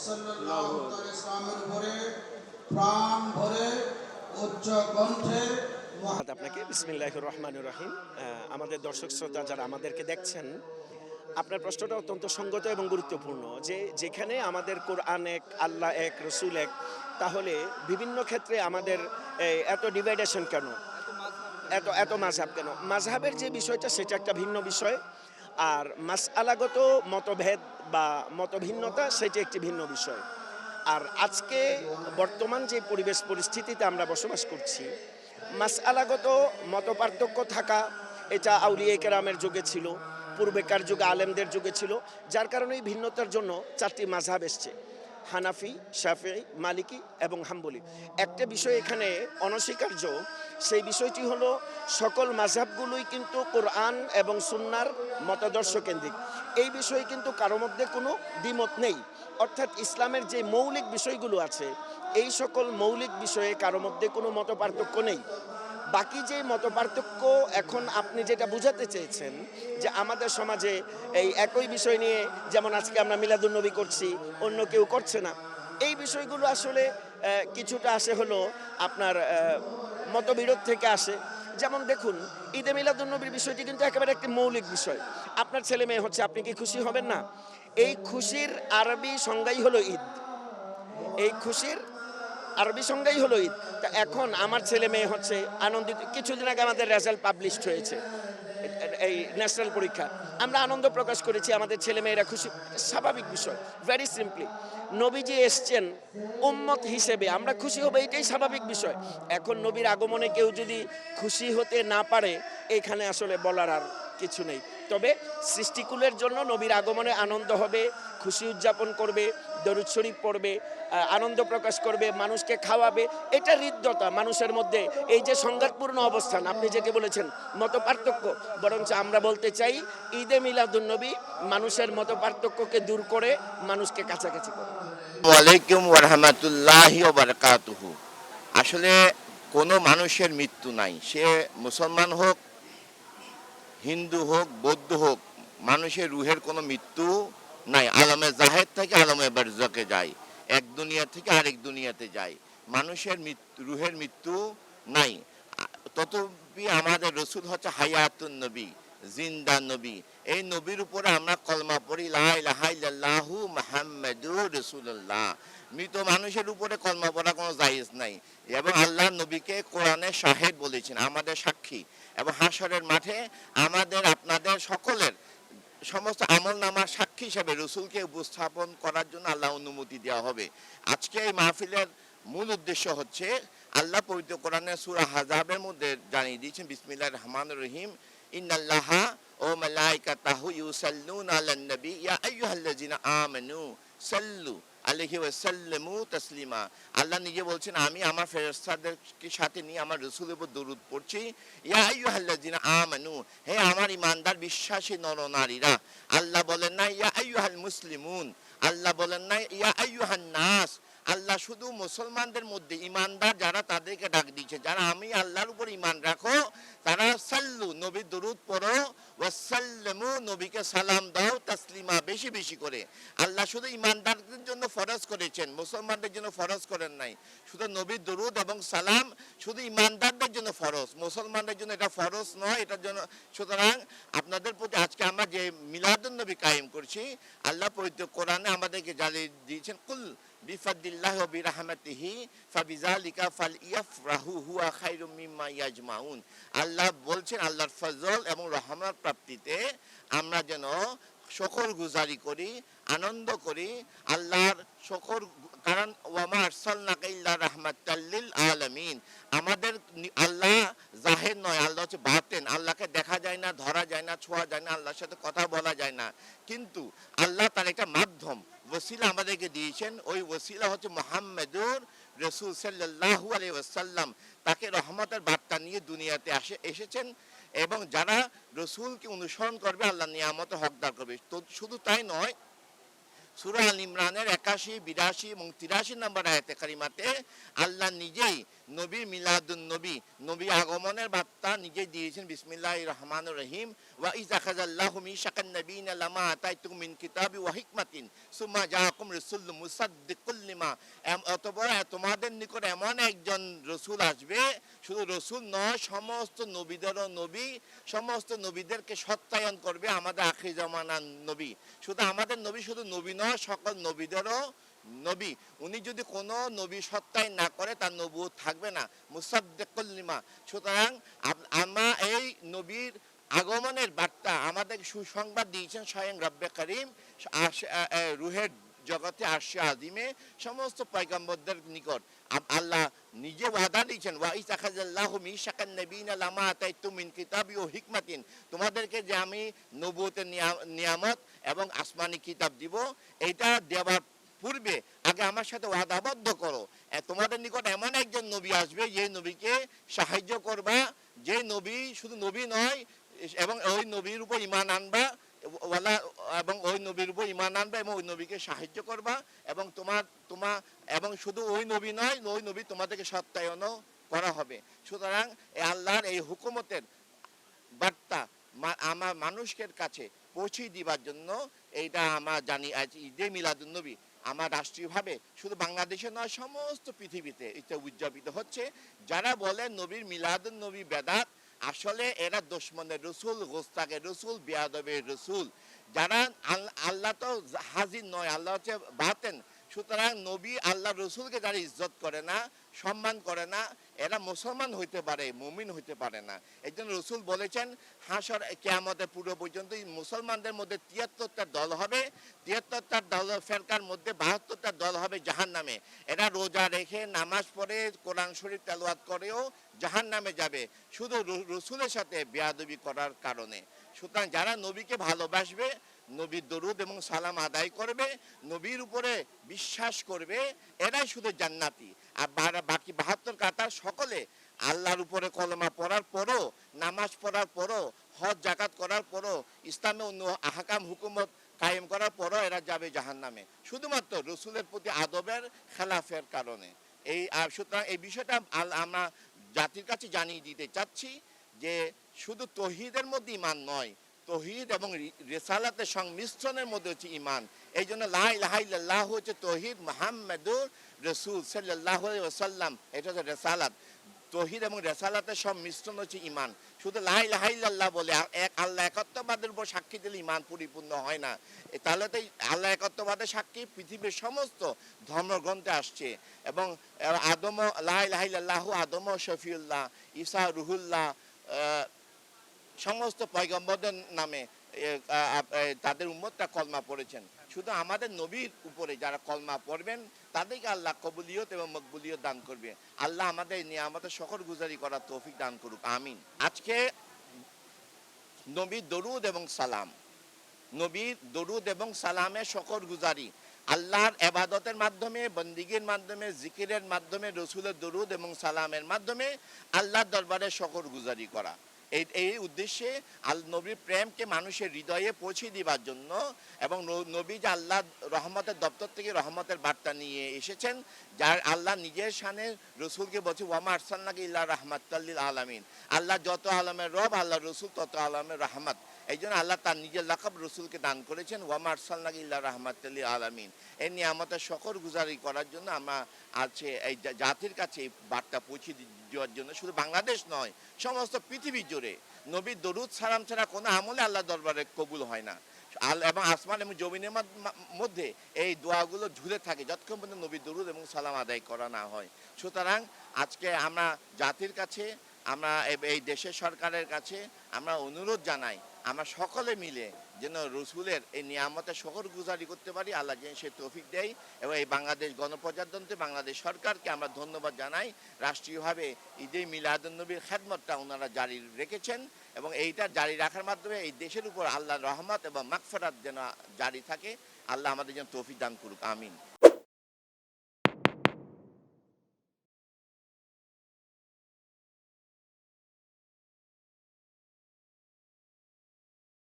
সাল্লাল্লাহু আলাইহি ইসলামের উপরে প্রাণ ভরে উচ্চ কণ্ঠে আপনাকে বিসমিল্লাহির রহমানির রহিম। আমাদের দর্শক শ্রোতা যারা আমাদেরকে দেখছেন, আপনার প্রশ্নটা অত্যন্ত সঙ্গত এবং গুরুত্বপূর্ণ যে যেখানে আমাদের কোরআন এক, আল্লাহ এক, রসুল এক, তাহলে বিভিন্ন ক্ষেত্রে আমাদের এত ডিভাইডেশন কেন, এত এত মাযহাব কেন? মাযহাবের যে বিষয়টা সেটা একটা ভিন্ন বিষয়, আর মাসআলাগত মতভেদ বা মতভিন্নতা সেটা একটি ভিন্ন বিষয়। আর আজকে বর্তমান যে পরিবেশ পরিস্থিতিতে আমরা বসবাস করছি, মাসআলাগত মতপার্থক্য থাকা, এটা আউলিয়া কেরামের যুগে ছিল, পূর্বেকার যুগে আলেমদের যুগে ছিল, যার কারণেই ভিন্নতার জন্য চারটি মাযহাব এসছে: হানাফি, শাফিঈ, মালিকি এবং হাম্বলি। একটা বিষয় এখানে অনস্বীকার্য, সেই বিষয়টি হলো সকল মাযহাবগুলোই কিন্তু কোরআন এবং সুন্নাহর মতাদর্শ কেন্দ্রিক। এই বিষয়ে কিন্তু কারো মধ্যে কোনো দ্বিমত নেই। অর্থাৎ ইসলামের যে মৌলিক বিষয়গুলো আছে, এই সকল মৌলিক বিষয়ে কারো মধ্যে কোনো মতপার্থক্য নেই। বাকি যে মতপার্থক্য, এখন আপনি যেটা বুঝাতে চেয়েছেন যে আমাদের সমাজে এই একই বিষয় নিয়ে, যেমন আজকে আমরা মিলাদুন্নবী করছি, অন্য কেউ করছে না, এই বিষয়গুলো আসলে কিছুটা আসে হলো আপনার মতবিরোধ থেকে আসে। যেমন দেখুন, ঈদে মিলাদুন্নবীর বিষয়টি কিন্তু একেবারে একটি মৌলিক বিষয়। আপনার ছেলে মেয়ে হচ্ছে, আপনি কি খুশি হবেন না? এই খুশির আরবি সংজ্ঞাই হলো ঈদ। এই খুশির আরবি সংজ্ঞাই হলো ঈদ। তা এখন আমার ছেলে মেয়ে হচ্ছে আনন্দিত। কিছুদিন আগে আমাদের রেজাল্ট পাবলিশড হয়েছে, এই ন্যাশনাল পরীক্ষা। আমরা আনন্দ প্রকাশ করেছি, আমাদের ছেলে মেয়েরা খুশি, স্বাভাবিক বিষয়। ভেরি সিম্পলি, নবীজি এসছেন উম্মত হিসেবে, আমরা খুশি হব, এটাই স্বাভাবিক বিষয়। এখন নবীর আগমনে কেউ যদি খুশি হতে না পারে, এখানে আসলে বলার আর কিছু নেই। তবে সৃষ্টিকুলের জন্য নবীর আগমনে আনন্দ হবে, খুশি উদযাপন করবে, দরুদ শরীফ পড়বে, আনন্দ প্রকাশ করবে, মানুষকে খাওয়াবে, এটা হৃদ্যতা মানুষের মধ্যে। এই যে সংঘাতপূর্ণ অবস্থান, আপনি যেটি বলেছেন মত পার্থক্য, বরঞ্চ আমরা বলতে চাই ঈদে মিলাদুন্নবী মানুষের মত পার্থক্যকে দূর করে মানুষকে কাছাকাছি করে। ওয়ালাইকুম ওরহামাতুল্লাহি ওবারাকাতুহু। আসলে কোনো মানুষের মৃত্যু নাই, সে মুসলমান হোক, হিন্দু হোক, বৌদ্ধ হোক, মানুষের রুহের কোনো মৃত্যু নাই। আলমে জাহের থেকে আলমে বারজাকে যায়, এক দুনিয়া থেকে আরেক দুনিয়াতে যায়। মানুষের রুহের মৃত্যু নাই। তথাপি আমাদের রসুল হচ্ছে হায়াতুন নবী, জিন্দা নবী। এই নবীর উপরে আমরা কলমা পড়ি, লা ইলাহা ইল্লাল্লাহু মুহাম্মাদুর রাসূলুল্লাহ। মৃত মানুষের উপরে কলমা পড়া কোনো জায়েজ নাই। এবং আল্লাহ নবীকে কোরআনে শাহেদ বলেছেন, আমাদের সাক্ষী। এবং হাশরের মাঠে আমাদের আপনাদের সকলের সমস্ত আমল নামার সাক্ষী হিসেবে রসুলকে উপস্থাপন করার জন্য আল্লাহ অনুমতি দেওয়া হবে। আজকে এই মাহফিলের মূল উদ্দেশ্য হচ্ছে, আল্লাহ পবিত্র কোরআনে সূরা আহজাবের মধ্যে জানিয়ে দিয়েছেন, বিসমিল্লাহির রহমানির রহিম, ইন্নাল্লাহা ও মালাইকাতাহু ইউসাল্লুনা আলান নবী ইয়া আইয়ুহাল্লাযিনা আমানু সাল্লু আলাইহি ওয়া সাল্লিমু তাসলিমা। আল্লাহ নিজে বলছেন, আমি আমার ফেরেশতাদেরকে সাথে নিয়ে আমার রাসূলের উপর দরুদ পড়ছি। ইয়া আইয়ুহাল্লাযিনা আমানু, হে আমার ঈমানদার বিশ্বাসী নরনারীরা। আল্লাহ বলেন না ইয়া আইয়ুহাল মুসলিমুন, আল্লাহ বলেন না ইয়া আইয়ুহান নাস। আল্লাহ শুধু মুসলমানদের মধ্যে ঈমানদার যারা, তাদেরকে ডাক দিয়েছে, যারা আমি আল্লাহর উপর ঈমান রাখো তারা সাল্লু, নবীর দরুদ পড়ো, ওয়াসাল্লামু, নবীকে সালাম দাও, তাসলিমা, বেশি বেশি করে। আল্লাহ শুধু ঈমানদারদের জন্য ফরজ করেছেন, মুসলমানদের জন্য ফরজ করেন নাই। শুধু নবীর দরুদ এবং সালাম শুধু ঈমানদারদের জন্য ফরজ, মুসলমানদের জন্য এটা ফরজ নয়। এটার জন্য সুতরাং আপনাদের প্রতি আজকে আমরা যে মিলাদুন নবী কায়েম করছি, আল্লাহ পবিত্র কোরআনে আমাদেরকে জানিয়ে দিয়েছেন, কুল বিফাদিল্লাহি ওয়া বিরহমাতিহি ফাবিযালিকা ফালইফরাহু হুয়া খায়রুম মিম্মা ইয়াজমাউন। আল্লাহ বলছেন, আল্লাহর ফজল এবং রহমত প্রাপ্তিতে আমরা যেন শকর গুজারি করি, আনন্দ করি আল্লাহর শকর। কারণ ওয়ামা আরসালনাকা ইল্লা রাহমাতাল লিল আলামিন, আমাদের আল্লাহ জাহের নয়, আল্লাহ হচ্ছে বাতেন। আল্লাহকে দেখা যায় না, ধরা যায় না, ছোঁয়া যায় না, আল্লাহর সাথে কথা বলা যায় না, কিন্তু আল্লাহ তার একটা মাধ্যম, ওসিলা আমাদেরকে দিয়েছেন। ওই ওসিলা হচ্ছে মুহাম্মাদুর রাসূল সাল্লাল্লাহু আলাইহি ওয়াসাল্লাম। তাকে রহমতের বার্তা নিয়ে দুনিয়াতে এসেছেন, এবং যারা রসুলকে অনুসরণ করবে আল্লাহ নিয়ামতের হকদার করবে। তো শুধু তাই নয়, সূরা আল ইমরানের 81, 82 এবং 83 নম্বর আয়াতে কারিমাতে আল্লাহ নিজেই নবীর মিলাদুন নবী, নবী আগমনের বার্তা নিজেই দিয়েছেন। বিসমিল্লাহির রহমানির রহিম, ওয়া ইজ আখাযাল্লাহু মিসাকান নাবিয়িনা লামা আতাইতুকুম মিন কিতাবি ওয়া হিকমাতিন সুম্মা জাআকুম রাসূলুম মুসাদ্দিকুল লিমা। অতঃপর তোমাদের নিকট এমন একজন রসুল আসবে, শুধু রসুল নয়, সমস্ত নবীদেরও নবী, সমস্ত নবীদেরকে সত্যায়ন করবে আমাদের আখির জামানার নবী। শুধু আমাদের নবী শুধু নবী নয়, সকল নবীদেরও নবী। উনি যদি কোনো নবী সত্যায়ন না করে তার নবুয়ত থাকবে না। মুসাদ্দিকুল লিমা। সুতরাং আমরা এই নবীর আগমনের বার্তা আমাদের সুসংবাদ দিয়েছেন স্বয়ং রব্বে করিম রুহের জগতে আরশে আজিমে সমস্ত পয়গম্বরদের নিকট আল্লাহ নিজে ওয়াদা দিয়েছেন, ওয়া ইজ আখাযাল্লাহু মিসাকান নাবিয়িনা লামা আতাইতুম মিন কিতাবি ওয়া হিকমাতিন, তোমাদেরকে যে আমি নবুয়তের নিয়ামত এবং আসমানি কিতাব দিব, এটা দেওয়ার পূর্বে আগে আমার সাথে ওয়াদাবদ্ধ করো, তোমাদের নিকট এমন একজন নবী আসবে যে নবীকে সাহায্য করবা, যে নবী শুধু নবী নয় এবং ওই নবীর উপর ঈমান আনবা এবং ওই নবীর উপর ঈমান আনবা এবং ওই নবীকে সাহায্য করবা এবং তোমার এবং শুধু ওই নবী নয়, ওই নবী তোমাদেরকে সত্যায়নও করা হবে। সুতরাং আল্লাহর এই হুকুমতের বার্তা আমার মানুষের কাছে পৌঁছে দিবার জন্য এইটা আমরা জানি আজ ঈদে মিলাদুন নবী আমার রাষ্ট্রীয়ভাবে শুধু বাংলাদেশে নয় সমস্ত পৃথিবীতে এটা উদযাপিত হচ্ছে। যারা বলে নবীর মিলাদুন নবী বেদাত, আসলে এরা দুশমনের রসুল, গোস্তাকের রসুল, বেয়াদবের রসুল। যারা আল্লাহ তো হাজির নয়, আল্লাহ হচ্ছে বাতেন। সুতরাং নবী আল্লাহ রসুলকে যারা ইজ্জত করে না, সম্মান করে না, এরা মুসলমান হইতে পারে, মুমিন হইতে পারে না। এই জন্য রসুল বলেছেন হাসর কিয়ামতের পূর্ব পর্যন্ত মুসলমানদের মধ্যে ৭৩টা দল হবে, ৭৩টা দল ফেরকার মধ্যে ৭২টা দল হবে জাহান্নামে। এরা রোজা রেখে নামাজ পড়ে কোরআন শরীফ তেলাওয়াত করেও জাহান্নামে যাবে শুধু রসুলের সাথে বেয়াদবি করার কারণে। সুতরাং যারা নবীকে ভালোবাসবে, নবীর দরুদ এবং সালাম আদায় করবে, নবীর উপরে বিশ্বাস করবে, এরাই শুধু জান্নাতি। আর বাকি ৭২ কাতার সকলে আল্লাহর উপরে কলমা পড়ার পরও, নামাজ পড়ার পরও, হজ জাকাত করার পরও, ইসলামে অন্য আহকাম হুকুমত কায়েম করার পরও এরা যাবে জাহান্নামে শুধুমাত্র রসুলের প্রতি আদবের খেলাফের কারণে। সুতরাং এই বিষয়টা আমরা জাতির কাছে জানিয়ে দিতে চাচ্ছি যে শুধু তৌহিদের মধ্যে ঈমান নয়, তৌহিদ এবং রিসালাতের সংমিশ্রণের মধ্যে হচ্ছে ঈমান। এই জন্য লা ইলাহা ইল্লাল্লাহ হচ্ছে তৌহিদ, মুহাম্মাদুর রাসূল সাল্লাল্লাহু আলাইহি ওয়াসাল্লাম এটা হচ্ছে রিসালাত। তৌহিদ এবং রিসালাতের সব মিশ্রণ হচ্ছে ঈমান। শুধু লা ইলাহা ইল্লাল্লাহ বলে এক আল্লাহ একাত্মবাদের উপর সাক্ষী দিলে ঈমান পরিপূর্ণ হয় না। তাহলে তো আল্লাহ একাত্মবাদের সাক্ষী পৃথিবীর সমস্ত ধর্মগ্রন্থে আসছে এবং আদম লা ইলাহা ইল্লাল্লাহ আদম শফিউল্লাহ, ঈসা রুহুল্লাহ, সমস্ত পয়গম্বরদের নামে তাদের উম্মতটা কলমা পড়েছেন। শুধু আমাদের নবীর উপরে যারা কলমা পড়বেন তাদেরকে আল্লাহ কবুলিয়ত এবং মকবুলিয়ত দান করবে। আল্লাহ আমাদের নিয়ামতের শুকরগুজারি করার তৌফিক দান করুক, আমিন। আজকে নবীর দরুদ এবং সালাম, নবীর দরুদ এবং সালামের শুকরগুজারি আল্লাহর ইবাদতের মাধ্যমে, বন্দিগির মাধ্যমে, জিকিরের মাধ্যমে, রসুলের দরুদ এবং সালামের মাধ্যমে আল্লাহর দরবারে শুকরগুজারি করা। এই উদ্দেশ্যে নবীর প্রেমকে মানুষের হৃদয়ে পৌঁছে দিবার জন্য এবং নবী যে আল্লাহ রহমতের দপ্তর থেকে রহমতের বার্তা নিয়ে এসেছেন, যার আল্লাহ নিজের শানে রসুলকে বলছে ওয়ামা আরসালনাকা ইল্লা রাহমাতাল লিল আলামিন। আল্লাহ যত আলমের রব, আল্লাহ রসুল তত আলমের রহমত। এই জন্য আল্লাহ তার নিজের লাকাব রসুলকে দান করেছেন ওয়ামা আরসালনাকা ইল্লা রাহমাতাল লিল আলামিন। এই নিয়ামতের শুকরগুজারি করার জন্য আমরা আছে এই জাতির কাছে এই বার্তা পৌঁছে দেওয়ার জন্য শুধু বাংলাদেশ নয় সমস্ত পৃথিবী জুড়ে নবীর দরুদ সালাম ছাড়া কোনো আমলে আল্লাহ দরবারে কবুল হয় না। এবং আসমান এবং জমিনের মধ্যে এই দোয়াগুলো ঝুলে থাকে যতক্ষণ পর্যন্ত নবীর দরুদ এবং সালাম আদায় করা না হয়। সুতরাং আজকে আমরা জাতির কাছে, আমরা এই দেশের সরকারের কাছে আমরা অনুরোধ জানাই, আমরা সকলে মিলে যেন রসুলের এই নিয়ামতের শুকরগুজারি করতে পারি। আল্লাহ যেন সে তৌফিক দেয় এবং এই বাংলাদেশ গণপ্রজাতন্ত্রে বাংলাদেশ সরকারকে আমরা ধন্যবাদ জানাই। রাষ্ট্রীয়ভাবে ঈদে মিলাদুন নবীর খেদমতটা ওনারা জারি রেখেছেন এবং এইটা জারি রাখার মাধ্যমে এই দেশের উপর আল্লাহর রহমত এবং মাগফিরাত যেন জারি থাকে। আল্লাহ আমাদের যেন তৌফিক দান করুক, আমিন।